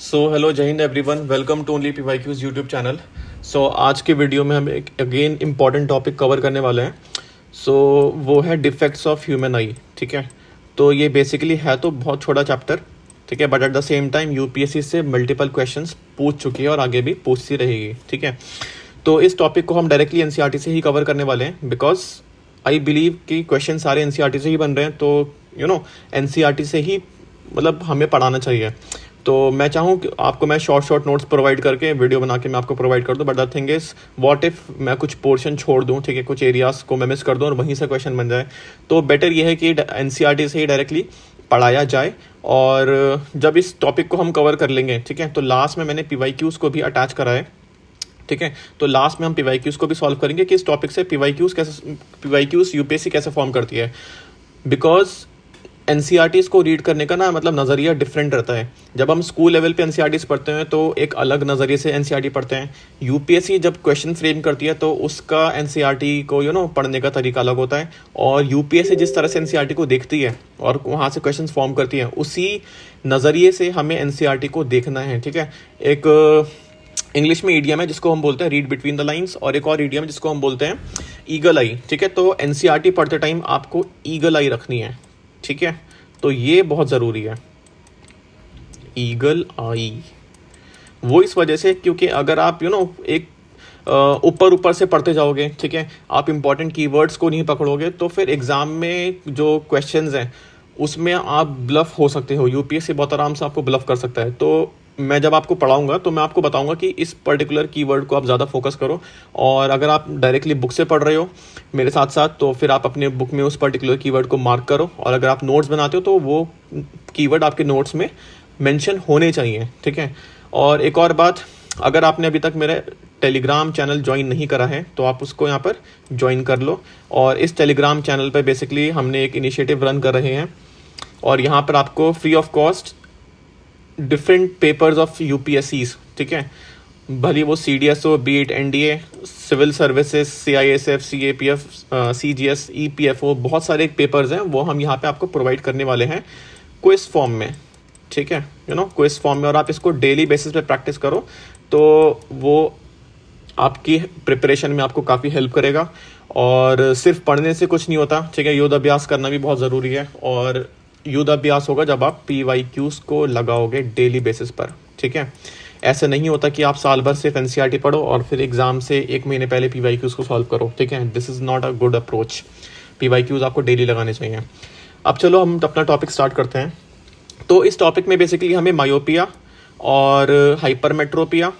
सो hello जय हिंद everyone, welcome to only PYQs YouTube channel. So आज के वीडियो में हम एक अगेन इम्पॉर्टेंट टॉपिक कवर करने वाले हैं। वो है डिफेक्ट्स ऑफ ह्यूमन आई। ठीक है, तो ये बेसिकली है तो बहुत छोटा चैप्टर, ठीक है, but at the same time UPSC से मल्टीपल क्वेश्चंस पूछ चुकी है और आगे भी पूछती रहेगी। ठीक है, तो इस टॉपिक को हम डायरेक्टली एनसीईआरटी से ही कवर करने वाले हैं, बिकॉज आई बिलीव कि क्वेश्चन सारे एनसीईआरटी से ही बन रहे हैं, तो एनसीईआरटी से ही मतलब हमें पढ़ाना चाहिए। तो मैं चाहूँ कि आपको मैं शॉर्ट नोट्स प्रोवाइड करके वीडियो बना के मैं आपको प्रोवाइड कर दूँ, but the thing is what if मैं कुछ पोर्शन छोड़ दूँ, ठीक है, कुछ एरियाज को मैं मिस कर दूँ और वहीं से क्वेश्चन बन जाए। तो बेटर ये है कि एनसीईआरटी से ही डायरेक्टली पढ़ाया जाए। और जब इस टॉपिक को हम कवर कर लेंगे, ठीक है, तो लास्ट में मैंने पीवाईक्यूज़ को भी अटैच करा है। ठीक है, तो लास्ट में हम पीवाईक्यूज़ को भी सॉल्व करेंगे कि इस टॉपिक से पीवाईक्यूज़ यूपीएससी कैसे फॉर्म करती है। बिकॉज एनसीईआरटीज़ को रीड करने का ना मतलब नज़रिया डिफरेंट रहता है। जब हम स्कूल लेवल पे एनसीईआरटीज़ पढ़ते हैं तो एक अलग नज़रिए से एनसीईआरटी पढ़ते हैं। यूपीएससी जब क्वेश्चन फ्रेम करती है तो उसका एनसीईआरटी को पढ़ने का तरीका अलग होता है, और यूपीएससी जिस तरह से एनसीईआरटी को देखती है और वहाँ से क्वेश्चन फॉर्म करती है, उसी नज़रिए से हमें एनसीईआरटी को देखना है। ठीक है, एक इंग्लिश में ईडियम है जिसको हम बोलते हैं रीड बिटवीन द लाइंस, और एक और ईडियम है जिसको हम बोलते हैं ईगल आई। ठीक है, तो एनसीईआरटी पढ़ते टाइम आपको ईगल आई रखनी है। ठीक है, तो ये बहुत ज़रूरी है, ईगल आई। वो इस वजह से क्योंकि अगर आप एक ऊपर से पढ़ते जाओगे, ठीक है, आप इंपॉर्टेंट कीवर्ड्स को नहीं पकड़ोगे, तो फिर एग्जाम में जो क्वेश्चंस हैं उसमें आप ब्लफ हो सकते हो। यूपीएससी बहुत आराम से आपको ब्लफ कर सकता है। तो मैं जब आपको पढ़ाऊंगा तो मैं आपको बताऊंगा कि इस पर्टिकुलर कीवर्ड को आप ज़्यादा फोकस करो, और अगर आप डायरेक्टली बुक से पढ़ रहे हो मेरे साथ साथ, तो फिर आप अपने बुक में उस पर्टिकुलर कीवर्ड को मार्क करो, और अगर आप नोट्स बनाते हो तो वो कीवर्ड आपके नोट्स में मेंशन होने चाहिए। ठीक है, और एक और बात, अगर आपने अभी तक मेरा टेलीग्राम चैनल ज्वाइन नहीं करा है तो आप उसको यहाँ पर ज्वाइन कर लो। और इस टेलीग्राम चैनल पर बेसिकली हमने एक इनिशिएटिव रन कर रहे हैं, और यहाँ पर आपको free of cost different papers of UPSCs, ठीक है, भले वो सीडीएस हो, be it NDA, civil services, CISF, CAPF, CGS, EPFO, बहुत सारे पेपर्स हैं, वो हम यहाँ पे आपको प्रोवाइड करने वाले हैं क्विज फॉर्म में। ठीक है, क्विज फॉर्म में, और आप इसको डेली बेसिस पे प्रैक्टिस करो तो वो आपकी प्रिपरेशन में आपको काफ़ी हेल्प करेगा। और सिर्फ पढ़ने से कुछ नहीं होता, ठीक है, युद्धाभ्यास करना भी बहुत ज़रूरी है, और युद्धाभ्यास होगा जब आप पीवाईक्यूज़ को लगाओगे डेली बेसिस पर। ठीक है, ऐसे नहीं होता कि आप साल भर सिर्फ एनसीईआरटी पढ़ो और फिर एग्जाम से एक महीने पहले पीवाईक्यूज़ को सॉल्व करो। ठीक है, this is not a good approach. PYQs आपको डेली लगाने चाहिए। अब चलो हम अपना टॉपिक स्टार्ट करते हैं। तो इस टॉपिक में बेसिकली हमें मायोपिया और हाइपरमेट्रोपिया,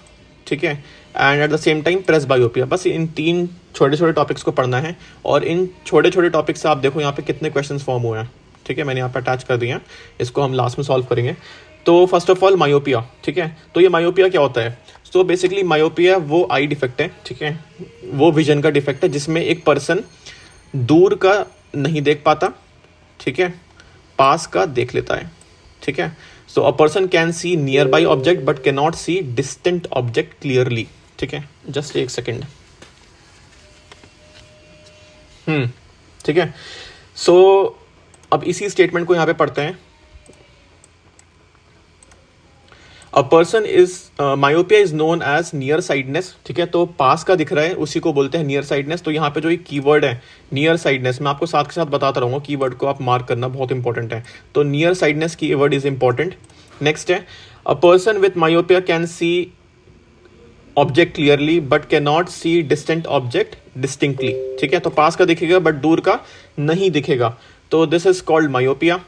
ठीक है, and at the same time presbyopia, बस इन तीन छोटे छोटे टॉपिक्स को पढ़ना है। और इन छोटे छोटे टॉपिक्स से आप देखो यहाँ पे कितने क्वेश्चंस फॉर्म हुए हैं। ठीक है, मैंने यहाँ पे अटैच कर दिए हैं, इसको हम लास्ट में सॉल्व करेंगे। तो फर्स्ट ऑफ ऑल मायोपिया, ठीक है, तो ये मायोपिया क्या होता है? सो बेसिकली मायोपिया वो आई डिफेक्ट है, ठीक है, वो विजन का डिफेक्ट है जिसमें एक पर्सन दूर का नहीं देख पाता, ठीक है, पास का देख लेता है। ठीक है, so a person can see nearby object but can not see distant object clearly. ठीक है, जस्ट एक सेकेंड। ठीक है, सो अब इसी स्टेटमेंट को यहां पे पढ़ते हैं। A person is myopia is known as near sightedness. ठीक है, तो पास का दिख रहा है उसी को बोलते हैं नियर साइडनेस। तो यहाँ पे जो एक कीवर्ड है नियर साइडनेस, मैं आपको साथ के साथ बताता रहूंगा, कीवर्ड को आप मार्क करना बहुत इंपॉर्टेंट है। तो near sightedness keyword is important. Next है a person with myopia can see object clearly but can not see distant object distinctly. ठीक है, तो पास का दिखेगा बट दूर का नहीं दिखेगा, तो दिस इज कॉल्ड मायोपिया।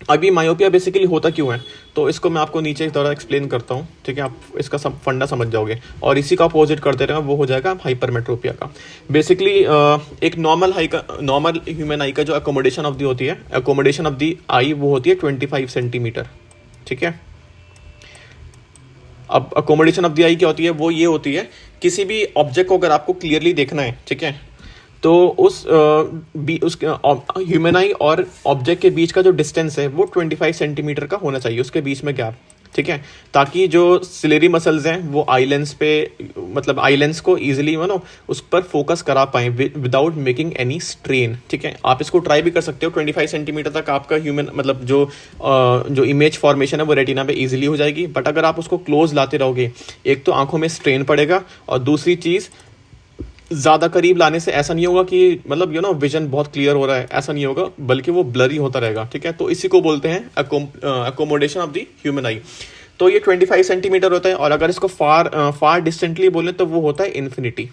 अभी मायोपिया बेसिकली होता क्यों है, तो इसको मैं आपको नीचे थोड़ा एक्सप्लेन करता हूँ। ठीक है, आप इसका सब फंडा समझ जाओगे, और इसी का अपोजिट करते रहेंगे, वो हो जाएगा हाइपरमेट्रोपिया का। बेसिकली एक नॉर्मल ह्यूमन आई का जो अकोमोडेशन ऑफ दी होती है, अकोमोडेशन ऑफ दी आई, वो होती है 25 सेंटीमीटर। ठीक है, अब अकोमोडेशन ऑफ दी आई क्या होती है? वो ये होती है, किसी भी ऑब्जेक्ट को अगर आपको क्लियरली देखना है, ठीक है, तो उस ह्यूमन आई और ऑब्जेक्ट के बीच का जो डिस्टेंस है वो 25 सेंटीमीटर का होना चाहिए, उसके बीच में गैप। ठीक है, ताकि जो सिलेरी मसल्स हैं वो आई लेंस पे, मतलब आई लेंस को ईजिली उस पर फोकस करा पाएं विदाउट मेकिंग एनी स्ट्रेन। ठीक है, आप इसको ट्राई भी कर सकते हो। 25 सेंटीमीटर तक आपका ह्यूमन मतलब जो इमेज फॉर्मेशन है वो रेटिना पे ईजिली हो जाएगी। बट अगर आप उसको क्लोज लाते रहोगे, एक तो आंखों में स्ट्रेन पड़ेगा, और दूसरी चीज़ ज़्यादा करीब लाने से ऐसा नहीं होगा कि मतलब विजन बहुत क्लियर हो रहा है, ऐसा नहीं होगा, बल्कि वो ब्लरी होता रहेगा। ठीक है, तो इसी को बोलते हैं अकोमोडेशन ऑफ द ह्यूमन आई। तो ये 25 सेंटीमीटर होता है, और अगर इसको फार डिस्टेंटली बोले तो वो होता है इन्फिनिटी।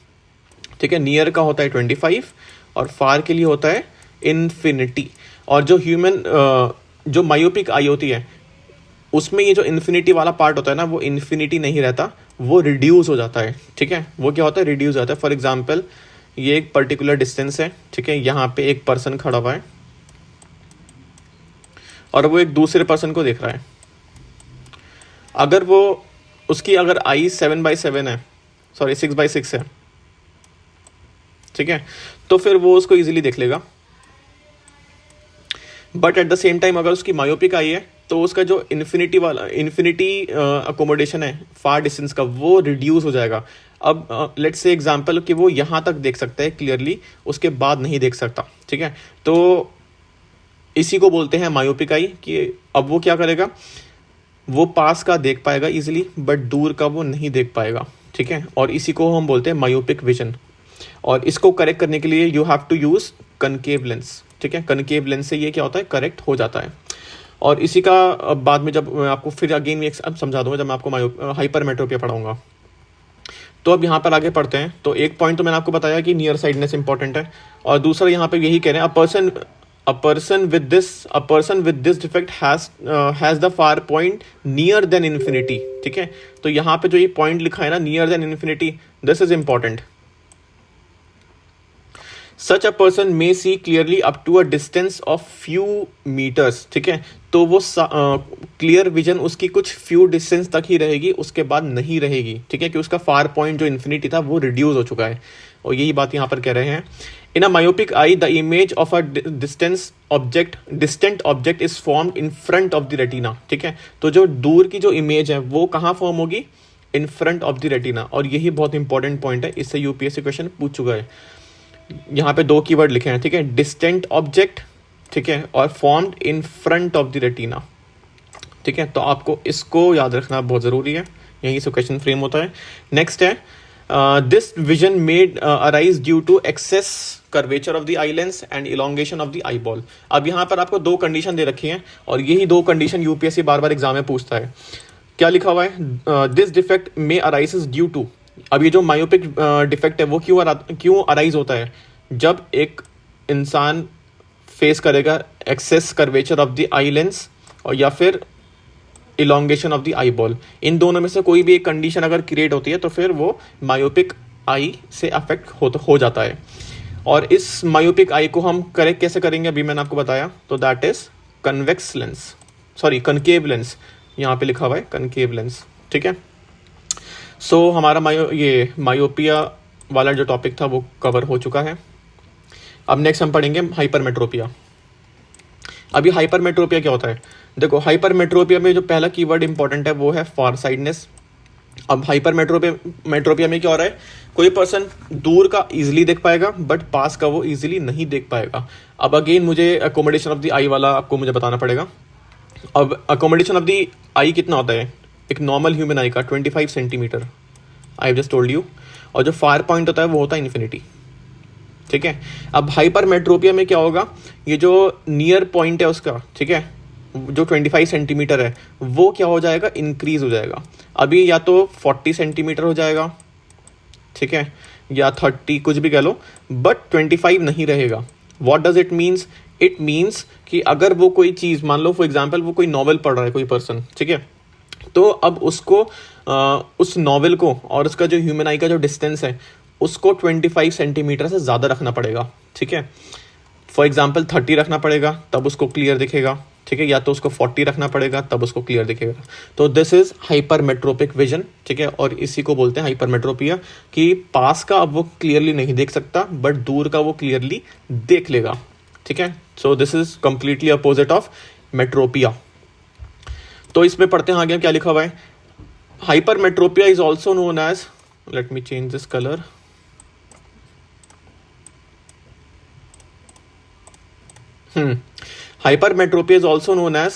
ठीक है, नियर का होता है 25 और फार के लिए होता है इन्फिनिटी। और जो जो मायोपिक आई होती है उसमें ये जो इन्फिनिटी वाला पार्ट होता है ना, वो इन्फिनिटी नहीं रहता, वो रिड्यूस हो जाता है। ठीक है, वो क्या होता है, रिड्यूस हो जाता है। फॉर एग्जांपल ये एक पर्टिकुलर डिस्टेंस है, ठीक है, यहाँ पे एक पर्सन खड़ा हुआ है और वो एक दूसरे पर्सन को देख रहा है। अगर वो उसकी अगर आई 7/7 है, सॉरी 6/6 है, ठीक है, तो फिर वो उसको इजीली देख लेगा। But at the same time अगर उसकी मायोपिक आई है तो उसका जो इन्फिनिटी अकोमोडेशन है फार डिस्टेंस का, वो रिड्यूस हो जाएगा। अब लेट्स से एग्जांपल कि वो यहाँ तक देख सकता है क्लियरली, उसके बाद नहीं देख सकता। ठीक है, तो इसी को बोलते हैं मायोपिक आई, कि अब वो क्या करेगा, वो पास का देख पाएगा इजीली बट दूर का वो नहीं देख पाएगा। ठीक है, और इसी को हम बोलते हैं मायोपिक विजन। और इसको करेक्ट करने के लिए you have to use concave lens. ठीक है, कनकेव लेंस से ये क्या होता है, करेक्ट हो जाता है। और इसी का बाद में जब मैं आपको फिर अगेन अब समझा दूंगा जब मैं आपको हाइपरमेट्रोपिया पढ़ाऊंगा। तो अब यहाँ पर आगे पढ़ते हैं। तो एक पॉइंट तो मैंने आपको बताया कि नियर साइडनेस इंपॉर्टेंट है, और दूसरा यहाँ पे यही कह रहे हैं, a person with this defect has the far point near than infinity। ठीक है, तो यहाँ पे जो ये पॉइंट लिखा है ना, near than infinity, this is important। Such a person may see clearly up to a distance of few meters। ठीक है, तो वो क्लियर विजन उसकी कुछ फ्यू डिस्टेंस तक ही रहेगी, उसके बाद नहीं रहेगी। ठीक है, कि उसका फार पॉइंट जो इन्फिनिटी था वो रिड्यूस हो चुका है, और यही बात यहाँ पर कह रहे हैं। In a myopic eye the image of a distant object is formed in front of the retina. ठीक है, तो जो दूर की जो इमेज है वो कहाँ फॉर्म होगी, इन फ्रंट ऑफ द रेटिना। और यही बहुत इंपॉर्टेंट पॉइंट है, इससे यूपीएससी क्वेश्चन पूछ चुका है। यहाँ पे 2 कीवर्ड लिखे हैं, ठीक है, डिस्टेंट ऑब्जेक्ट, ठीक है, और formed in front of the retina. ठीक है, तो आपको इसको याद रखना बहुत ज़रूरी है, यहीं से क्वेश्चन फ्रेम होता है। नेक्स्ट है this vision made arise due to excess curvature of the eye lens and elongation of the eyeball. अब यहाँ पर आपको 2 कंडीशन दे रखी हैं, और यही 2 कंडीशन यूपीएससी बार बार एग्जाम में पूछता है। क्या लिखा हुआ है, दिस डिफेक्ट में अराइजेस ड्यू टू। अब ये जो मायोपिक डिफेक्ट है वो क्यों अराइज होता है, जब एक इंसान फेस करेगा excess curvature of the eye lens और या फिर elongation of the eyeball. इन दोनों में से कोई भी एक कंडीशन अगर क्रिएट होती है तो फिर वो मायोपिक आई से अफेक्ट हो जाता है। और इस मायोपिक आई को हम करेक्ट कैसे करेंगे, अभी मैंने आपको बताया। तो that is convex lens, sorry concave lens, यहाँ पे लिखा हुआ है कनकेव लेंस। ठीक है, सो हमारा मायोपिया वाला जो टॉपिक था वो कवर हो चुका है। अब नेक्स्ट हम पढ़ेंगे हाइपरमेट्रोपिया। अभी हाइपरमेट्रोपिया क्या होता है, देखो हाइपरमेट्रोपिया में जो पहला कीवर्ड इंपॉर्टेंट है वो है फार साइडनेस। अब हाइपरमेट्रोपिया में क्या हो रहा है, कोई पर्सन दूर का इजीली देख पाएगा बट पास का वो इजीली नहीं देख पाएगा। अब अगेन मुझे अकोमोडेशन ऑफ द आई वाला आपको मुझे बताना पड़ेगा। अब अकोमोडेशन ऑफ द आई कितना होता है, एक नॉर्मल ह्यूमन आई का 25 centimetre, I have just told you. और जो फायर पॉइंट होता है वो होता है इन्फिनिटी। ठीक है, अब हाइपरमेट्रोपिया में क्या होगा, ये जो नियर पॉइंट है उसका, ठीक है, जो 25 सेंटीमीटर है वो क्या हो जाएगा, इंक्रीज हो जाएगा। अभी या तो 40 सेंटीमीटर हो जाएगा, ठीक है, या 30 कुछ भी कह लो, बट 25 नहीं रहेगा। What does it means, it means कि अगर वो कोई चीज़, मान लो फॉर एग्जाम्पल वो कोई नॉवल पढ़ रहा है कोई पर्सन, ठीक है, तो अब उसको उस नॉवल को और उसका जो ह्यूमन आई का जो डिस्टेंस है उसको 25 सेंटीमीटर से ज़्यादा रखना पड़ेगा। ठीक है, फॉर एग्जाम्पल 30 रखना पड़ेगा तब उसको क्लियर दिखेगा। ठीक है, या तो उसको 40 रखना पड़ेगा तब उसको क्लियर दिखेगा। तो दिस इज हाइपरमेट्रोपिक विजन। ठीक है, और इसी को बोलते हैं हाइपरमेट्रोपिया, कि पास का अब वो क्लियरली नहीं देख सकता बट दूर का वो क्लियरली देख लेगा। ठीक है, so this is completely opposite of metropia. तो इसमें पढ़ते हैं आगे क्या लिखा हुआ है। Hypermetropia is also known as, let me change this colour, hypermetropia is also known as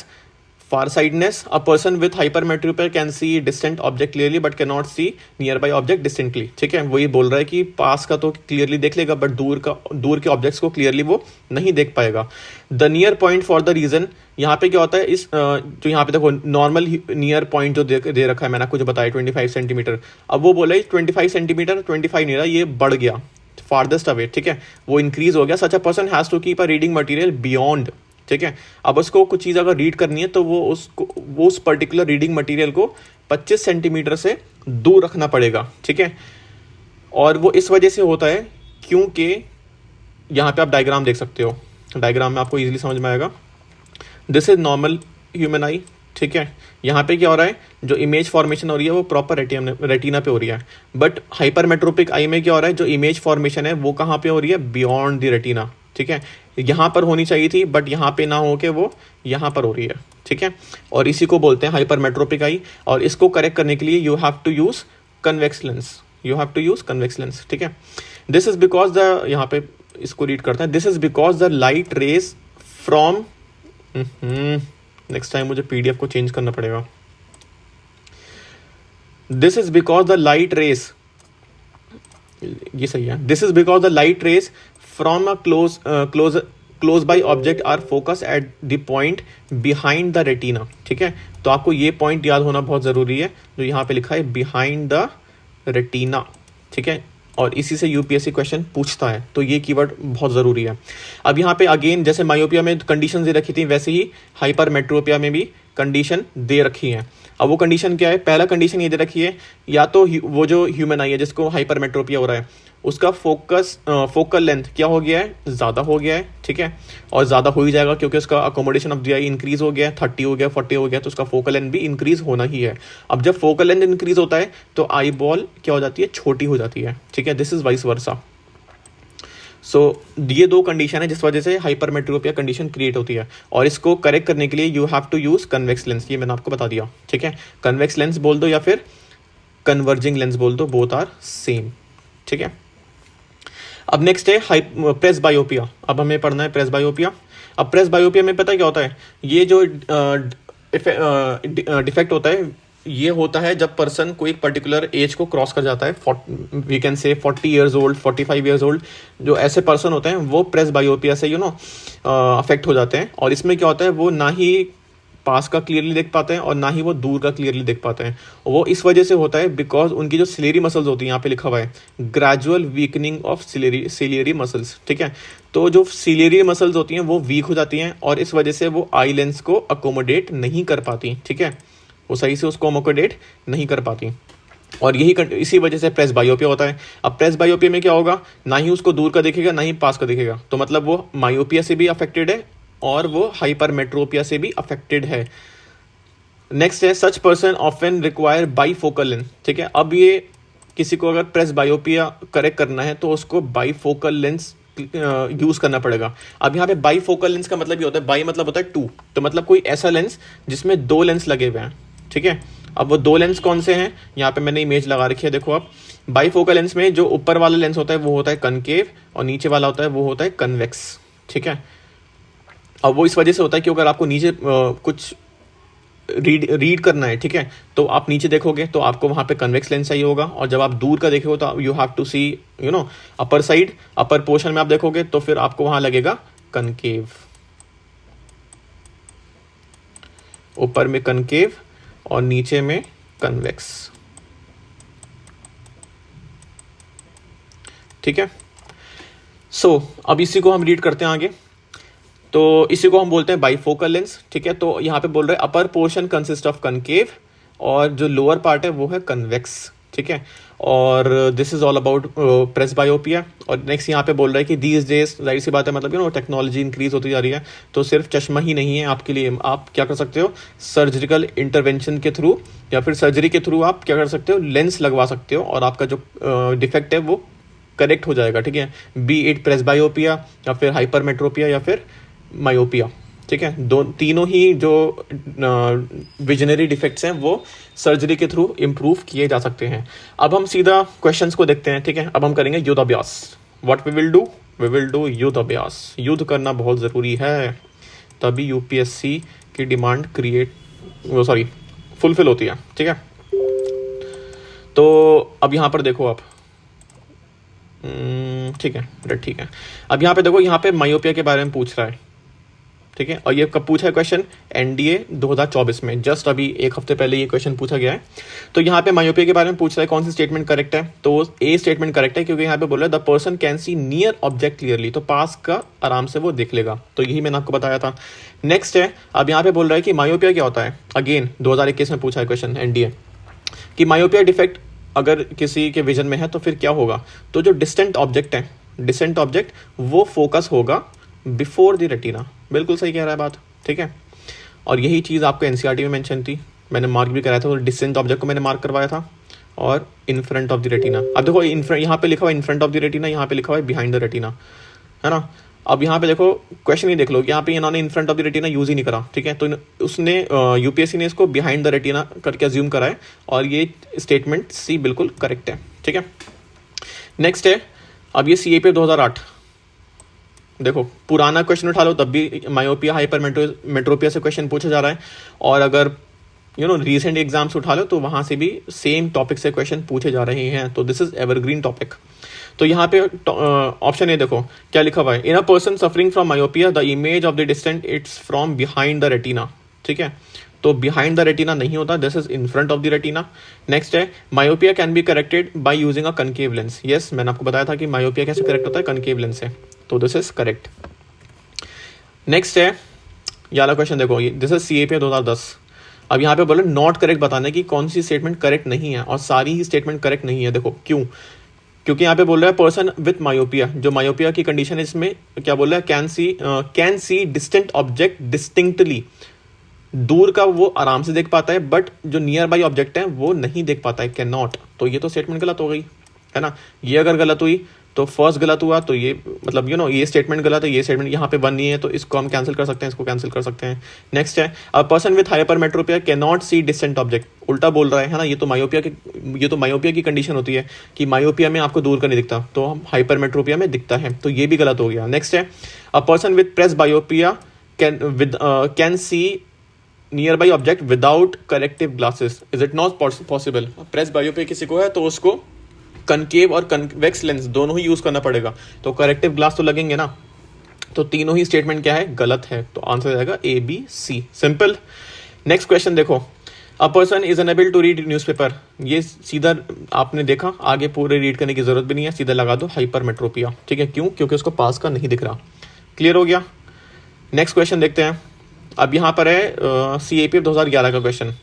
farsightedness. A person with hypermetropia can see distant object clearly but cannot see nearby object distinctly. ठीक है, वो ये बोल रहा है कि पास का तो क्लियरली देख लेगा बट दूर के ऑब्जेक्ट्स को क्लियरली वो नहीं देख पाएगा। The near point for the reason, यहाँ पे क्या होता है, इस जो यहाँ पे देखो नॉर्मल नियर पॉइंट जो दे रखा है, मैंने आपको जो बताया 25 सेंटीमीटर, अब वो बोला 25 सेंटीमीटर 25 नहीं रहा, ये बढ़ गया फार्देस्ट अवे। ठीक है, वो इंक्रीज हो गया। Such a person has to keep a reading material beyond. ठीक है, अब उसको कुछ चीज़ अगर रीड करनी है तो वो उस पर्टिकुलर रीडिंग मटेरियल को 25 सेंटीमीटर से दूर रखना पड़ेगा। ठीक है, और वो इस वजह से होता है क्योंकि यहाँ पे आप डायग्राम देख सकते हो, डायग्राम में आपको इजीली समझ में आएगा। दिस इज नॉर्मल ह्यूमन आई। ठीक है, यहाँ पे क्या हो रहा है, जो इमेज फॉर्मेशन हो रही है वो प्रॉपर रेटिना पे हो रही है, बट हाइपरमेट्रोपिक आई में क्या हो रहा है, जो इमेज फॉर्मेशन है वो कहाँ पे हो रही है, बियॉन्ड द रेटिना। ठीक है, यहाँ पर होनी चाहिए थी बट यहाँ पे ना हो के वो यहाँ पर हो रही है। ठीक है, और इसी को बोलते हैं हाइपरमेट्रोपिक आई, और इसको करेक्ट करने के लिए you have to use convex lens, you have to use convex lens. ठीक है, दिस इज बिकॉज द, यहाँ पे इसको रीड करते हैं, this is because the light rays from, next time मुझे पीडीएफ को चेंज करना पड़ेगा। This is because the light rays, ये सही है, this is because the light rays from a close by object are focus at the point behind the retina. ठीक है, तो आपको ये पॉइंट याद होना बहुत जरूरी है जो यहाँ पे लिखा है, बिहाइंड द रेटिना। ठीक है, और इसी से यूपीएससी क्वेश्चन पूछता है, तो ये कीवर्ड बहुत ज़रूरी है। अब यहाँ पे अगेन जैसे मायोपिया में कंडीशन दे रखी थी, वैसे ही हाइपरमेट्रोपिया में भी कंडीशन दे रखी है। अब वो कंडीशन क्या है, पहला कंडीशन ये दे रखी है, या तो वो जो ह्यूमन आई है जिसको हाइपरमेट्रोपिया हो रहा है उसका फोकल लेंथ क्या हो गया है, ज़्यादा हो गया है। ठीक है, और ज़्यादा हो ही जाएगा क्योंकि उसका accommodation of the I increase हो गया है, 30 हो गया, 40 हो गया, तो उसका फोकल लेंथ भी इंक्रीज होना ही है। अब जब फोकल लेंथ इंक्रीज होता है तो आई बॉल क्या हो जाती है, छोटी हो जाती है। ठीक है, दिस इज वाइस वर्सा। सो ये दो कंडीशन है जिस वजह से हाइपरमेट्रोपिया कंडीशन क्रिएट होती है, और इसको करेक्ट करने के लिए you have to use convex lens, ये मैंने आपको बता दिया। ठीक है, कन्वेक्स लेंस बोल दो या फिर कन्वर्जिंग लेंस बोल दो, बोथ आर सेम। ठीक है, अब नेक्स्ट है प्रेस बायोपिया। अब हमें पढ़ना है प्रेस बायोपिया। अब प्रेस बायोपिया में पता है क्या होता है, ये जो डिफेक्ट होता है ये होता है जब पर्सन कोई एक पर्टिकुलर एज को क्रॉस कर जाता है, we can say 40 years old, 45 years old, जो ऐसे पर्सन होते हैं वो प्रेस बायोपिया से अफेक्ट हो जाते हैं। और इसमें क्या होता है, वो ना ही पास का क्लियरली देख पाते हैं और ना ही वो दूर का क्लियरली देख पाते हैं। वो इस वजह से होता है बिकॉज उनकी जो सिलेरी मसल्स होती हैं, यहाँ पे लिखा हुआ है gradual weakening of ciliary muscles. ठीक है, तो जो सिलेरी मसल्स होती हैं वो वीक हो जाती हैं और इस वजह से वो आई लेंस को अकोमोडेट नहीं कर पाती। ठीक है, वो सही से उसको अकोमोडेट नहीं कर पाती, और इसी वजह से प्रेस बायोपिया होता है। अब प्रेस बायोपिया में क्या होगा, ना ही उसको दूर का दिखेगा ना ही पास का दिखेगा, तो मतलब वो मायोपिया से भी अफेक्टेड है और वो हाइपरमेट्रोपिया से भी अफेक्टेड है। नेक्स्ट है such person often require bifocal lens. ठीक है, अब ये किसी को अगर प्रेस बायोपिया करेक्ट करना है तो उसको बाईफोकल लेंस यूज करना पड़ेगा। अब यहाँ पे बाईफोकल लेंस का मतलब ये होता है, बाई मतलब होता है 2, तो मतलब कोई ऐसा लेंस जिसमें 2 लेंस लगे हुए हैं। ठीक है, अब वो 2 लेंस कौन से हैं, यहाँ पे मैंने इमेज लगा रखी है, देखो आप। बाईफोकल लेंस में जो ऊपर वाला लेंस होता है वो होता है कनकेव और नीचे वाला होता है वो होता है कन्वेक्स। ठीक है, अब वो इस वजह से होता है कि अगर आपको नीचे कुछ रीड करना है, ठीक है, तो आप नीचे देखोगे तो आपको वहाँ पे कन्वेक्स लेंस चाहिए होगा, और जब आप दूर का देखोगे तो you have to see upper side, upper portion में आप देखोगे तो फिर आपको वहाँ लगेगा कनकेव, ऊपर में कनकेव और नीचे में कन्वेक्स। ठीक है, सो अब इसी को हम रीड करते हैं आगे, तो इसी को हम बोलते हैं बाईफोकल लेंस। ठीक है, तो यहाँ पे बोल रहे हैं upper portion consist of concave और जो लोअर पार्ट है वो है कन्वेक्स। ठीक है, और this is all about presbyopia. और नेक्स्ट यहाँ पे बोल रहा है कि दीज डेज, जाहिर सी बात है, मतलब टेक्नोलॉजी इंक्रीज होती जा रही है, तो सिर्फ चश्मा ही नहीं है आपके लिए, आप क्या कर सकते हो, सर्जिकल इंटरवेंशन के थ्रू या फिर सर्जरी के थ्रू आप क्या कर सकते हो, लेंस लगवा सकते हो और आपका जो डिफेक्ट है वो करेक्ट हो जाएगा। ठीक है, बी इट प्रेस बायोपिया या फिर हाइपरमेट्रोपिया या फिर मायोपिया। ठीक है, तीनों ही जो विजनरी डिफेक्ट्स हैं वो सर्जरी के थ्रू इम्प्रूव किए जा सकते हैं। अब हम सीधा क्वेश्चंस को देखते हैं। ठीक है, अब हम करेंगे युद्धाभ्यास। व्हाट वी विल डू युद्धाभ्यास। युद्ध करना बहुत ज़रूरी है, तभी यूपीएससी की डिमांड फुलफिल होती है। ठीक है, तो अब यहाँ पर देखो आप, ठीक है, अब यहाँ पे देखो, यहाँ पे मायोपिया के बारे में पूछ रहा है। ठीक है, और ये कब पूछा है क्वेश्चन? एनडीए 2024 में, जस्ट अभी एक हफ्ते पहले ये क्वेश्चन पूछा गया है। तो यहाँ पे मायोपिया के बारे में पूछ रहा है, कौन सी स्टेटमेंट करेक्ट है? तो ए स्टेटमेंट करेक्ट है, क्योंकि यहाँ पे बोल रहा है the person can see near object clearly, तो पास का आराम से वो देख लेगा। तो यही मैंने आपको बताया था। नेक्स्ट है, अब यहाँ पे बोल रहा है कि मायोपिया क्या होता है। अगेन 2021 में पूछा है क्वेश्चन एनडीए कि मायोपिया डिफेक्ट अगर किसी के विजन में है तो फिर क्या होगा। तो जो डिस्टेंट ऑब्जेक्ट वो फोकस होगा बिफोर द रेटिना। बिल्कुल सही कह रहा है बात। ठीक है, और यही चीज़ आपको एनसीईआरटी में मेंशन थी, मैंने मार्क भी कराया था। तो डिस्टेंट ऑब्जेक्ट को मैंने मार्क करवाया था, और इन फ्रंट ऑफ द रेटिना। अब देखो यहाँ पे लिखा हुआ इन फ्रंट ऑफ द रेटिना, यहाँ पे लिखा हुआ है बिहाइंड द रेटिना, है ना। अब यहाँ पे देखो क्वेश्चन ही देख लो, यहाँ पे इन्होंने in front of the retina use ही नहीं करा। ठीक है, तो उसने यूपीएससी ने इसको बिहाइंड द रेटिना करके अज्यूम करा है, और ये स्टेटमेंट सी बिल्कुल करेक्ट है। ठीक है, नेक्स्ट है, अब ये सीएपी 2008, देखो पुराना क्वेश्चन उठा लो तब भी मायोपिया हाइपरमेट्रोपिया से क्वेश्चन पूछा जा रहा है, और अगर रीसेंट एग्जाम्स उठा लो तो वहां से भी सेम टॉपिक से क्वेश्चन पूछे जा रहे हैं। तो दिस इज एवरग्रीन टॉपिक। तो यहाँ पे ऑप्शन ए देखो क्या लिखा हुआ है, in a person suffering from myopia the image of the distant its from behind the retina. ठीक है, तो बिहाइंड द रेटिना नहीं होता, this is in front of the retina. Next है, myopia can be corrected by using a concave lens. Yes, मैंने आपको बताया था कि मायोपिया कैसे करेक्ट होता है, कनकेव लेंस से। तो दिस इज करेक्ट। नेक्स्ट है ये वाला क्वेश्चन देखो, दिस इज सीएपी 2010। अब यहाँ पे बोले नॉट करेक्ट बताने की कौन सी स्टेटमेंट करेक्ट नहीं है, और सारी ही स्टेटमेंट करेक्ट नहीं है। देखो क्यों, क्योंकि यहाँ पे बोल रहा है पर्सन विथ मायोपिया, जो मायोपिया की कंडीशन है इसमें क्या बोल रहा है, can see distant object distinctly, दूर का वो आराम से देख पाता है, बट जो नियर बाई ऑब्जेक्ट है वो नहीं देख पाता है, कैन नॉट। तो ये तो स्टेटमेंट गलत हो गई, है ना। ये अगर गलत हुई तो फर्स्ट गलत हुआ, तो ये मतलब ये स्टेटमेंट गलत है, ये स्टेटमेंट यहाँ पे वन नहीं है, तो इसको हम कैंसिल कर सकते हैं, इसको कैंसिल कर सकते हैं। नेक्स्ट है, a person with hypermetropia can not see distant object, उल्टा बोल रहा है ना। ये तो मायोपिया की कंडीशन होती है कि मायोपिया में आपको दूर का नहीं दिखता, तो हम हाइपरमेट्रोपिया में दिखता है, तो ये भी गलत हो गया। नेक्स्ट है, a person with presbyopia can see nearby object without corrective glasses, is it not possible. Presbyopia किसी को है तो उसको कनकेव और कन्वेक्स लेंस दोनों ही यूज करना पड़ेगा, तो करेक्टिव ग्लास तो लगेंगे ना। तो तीनों ही स्टेटमेंट क्या है, गलत है, तो आंसर जाएगा A B C, simple. Next question देखो, a person is unable to read newspaper. ये सीधा आपने देखा, आगे पूरे रीड करने की जरूरत भी नहीं है, सीधा लगा दो हाइपरमेट्रोपिया। ठीक है, क्यों, क्योंकि उसको पास का नहीं दिख रहा। क्लियर हो गया। नेक्स्ट क्वेश्चन देखते हैं। अब यहाँ पर है सीएपी 2011 का क्वेश्चन,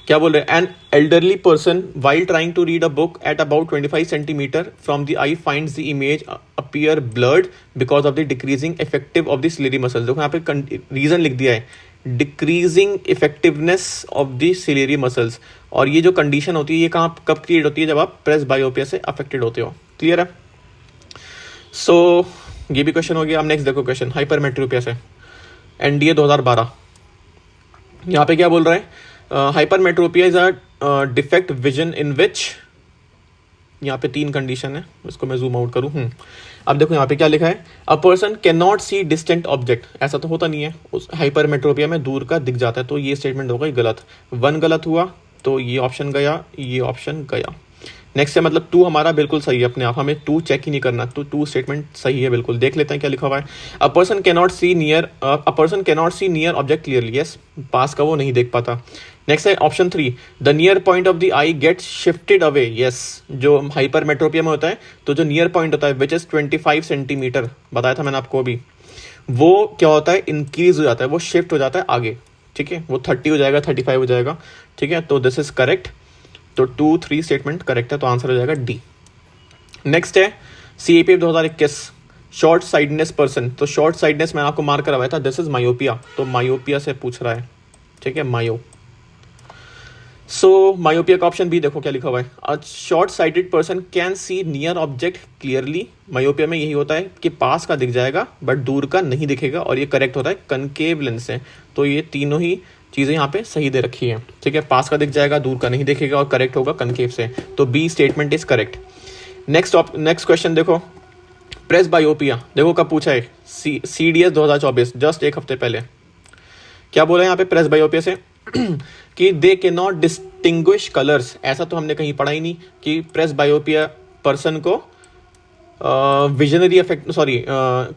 क्या बोल रहे हैं, an elderly person while trying to read a book at about 25 centimetre from the eye finds the image appear blurred because of the decreasing effective of the ciliary muscles. देखो यहाँ पे reason लिख दिया है, decreasing effectiveness of the ciliary muscles, और ये जो condition होती है ये कब क्रिएट होती है, जब आप प्रेस बायोपिया से अफेक्टेड होते हो। क्लियर है। सो ये भी क्वेश्चन हो गया। अब नेक्स्ट देखो क्वेश्चन हाइपरमेट्रोपिया से, एनडीए 2012। यहाँ पे क्या बोल रहा है, hypermetropia is a defect vision in which, यहाँ पे 3 कंडीशन है, इसको मैं जूम आउट करूँ। अब देखो यहाँ पे क्या लिखा है, a person can not see distant object. ऐसा तो होता नहीं है, उस हाइपरमेट्रोपिया में दूर का दिख जाता है, तो ये स्टेटमेंट होगा गलत। 1 गलत हुआ, तो ये ऑप्शन गया, ये ऑप्शन गया। नेक्स्ट है, मतलब 2 हमारा बिल्कुल सही है अपने आप, हमें 2 चेक ही नहीं करना, तो 2 स्टेटमेंट सही है बिल्कुल। देख लेते हैं क्या लिखा हुआ है, a person can not see near object clearly. Yes, पास का वो नहीं देख पाता। नेक्स्ट है option 3, the near point of the eye gets shifted away. Yes, जो हाइपरमेट्रोपिया में होता है तो जो नियर पॉइंट होता है विच इज 25 सेंटीमीटर, बताया था मैंने आपको अभी, वो क्या होता है, इंक्रीज हो जाता है, वो शिफ्ट हो जाता है आगे। ठीक है, वो 30 हो जाएगा, 35 हो जाएगा। ठीक है, तो दिस इज करेक्ट। तो 2, 3 स्टेटमेंट करेक्ट है, तो आंसर हो जाएगा डी। नेक्स्ट है सीएपी 2021, शॉर्ट साइडनेस पर्सन। तो शॉर्ट साइडनेस मैं आपको मार्क करवाया था, दिस इज मायोपिया, तो मायोपिया से पूछ रहा है। ठीक है, मायो। सो मायोपिया का ऑप्शन बी देखो क्या लिखा हुआ है, a short sighted person can see near object clearly. Myopia में यही होता है कि पास का दिख जाएगा बट दूर का नहीं दिखेगा, और ये करेक्ट होता है कनकेव लेंस से। तो ये तीनों ही चीज़ें यहाँ पे सही दे रखी है, ठीक है। पास का दिख जाएगा, दूर का नहीं दिखेगा, और करेक्ट होगा कनकेव से। तो B statement is correct. Next question देखो, प्रेस बायोपिया देखो कब पूछा है, CDS 2024, जस्ट एक हफ्ते पहले। क्या बोला है यहाँ पे प्रेस बायोपिया से कि दे के नॉट डिस्टिंग्विश कलर्स। ऐसा तो हमने कहीं पढ़ा ही नहीं कि प्रेस बायोपिया पर्सन को विजनरी इफेक्ट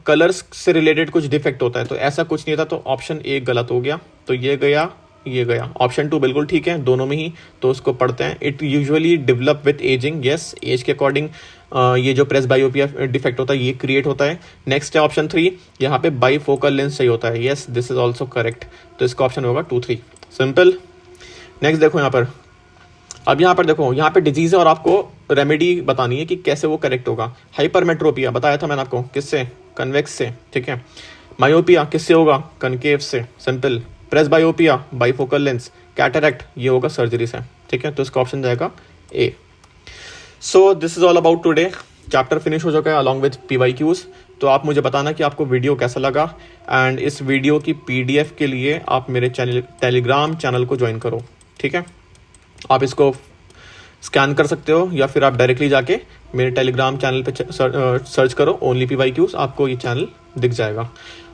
कलर्स से रिलेटेड कुछ डिफेक्ट होता है, तो ऐसा कुछ नहीं था। तो ऑप्शन ए गलत हो गया, तो ये गया। ऑप्शन 2 बिल्कुल ठीक है दोनों में ही, तो उसको पढ़ते हैं। It usually develop with ageing, yes, age के अकॉर्डिंग ये जो प्रेस बायोपिया डिफेक्ट होता है ये क्रिएट होता है। नेक्स्ट है ऑप्शन 3, यहाँ पे बाईफोकल लेंस चाहिए होता है, yes, this is also correct. तो इसका ऑप्शन होगा 2, 3, सिंपल। नेक्स्ट देखो यहाँ पर, अब यहाँ पर देखो, यहाँ पे डिजीज है और आपको रेमेडी बतानी है कि कैसे वो करेक्ट होगा। हाइपरमेट्रोपिया बताया था मैंने आपको, किससे, कन्वेक्स से, ठीक है। मायोपिया किससे होगा, कनकेव से, simple. Presbyopia bifocal lens, cataract ये होगा सर्जरी से, ठीक है। तो इसका ऑप्शन जाएगा A. So this is all about today. Chapter finish हो चुका है अलॉन्ग विद PYQs। तो आप मुझे बताना कि आपको वीडियो कैसा लगा, एंड इस वीडियो की PDF के लिए आप मेरे टेलीग्राम चैनल को ज्वाइन करो, ठीक है। आप इसको स्कैन कर सकते हो या फिर आप डायरेक्टली जाके मेरे टेलीग्राम चैनल पे सर्च करो ओनली PYQs, आपको ये चैनल दिख जाएगा।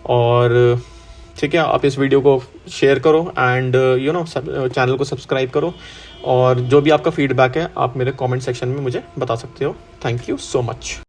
और ठीक है, आप इस वीडियो को शेयर करो एंड चैनल को सब्सक्राइब करो, और जो भी आपका फीडबैक है आप मेरे कमेंट सेक्शन में मुझे बता सकते हो। Thank you so much.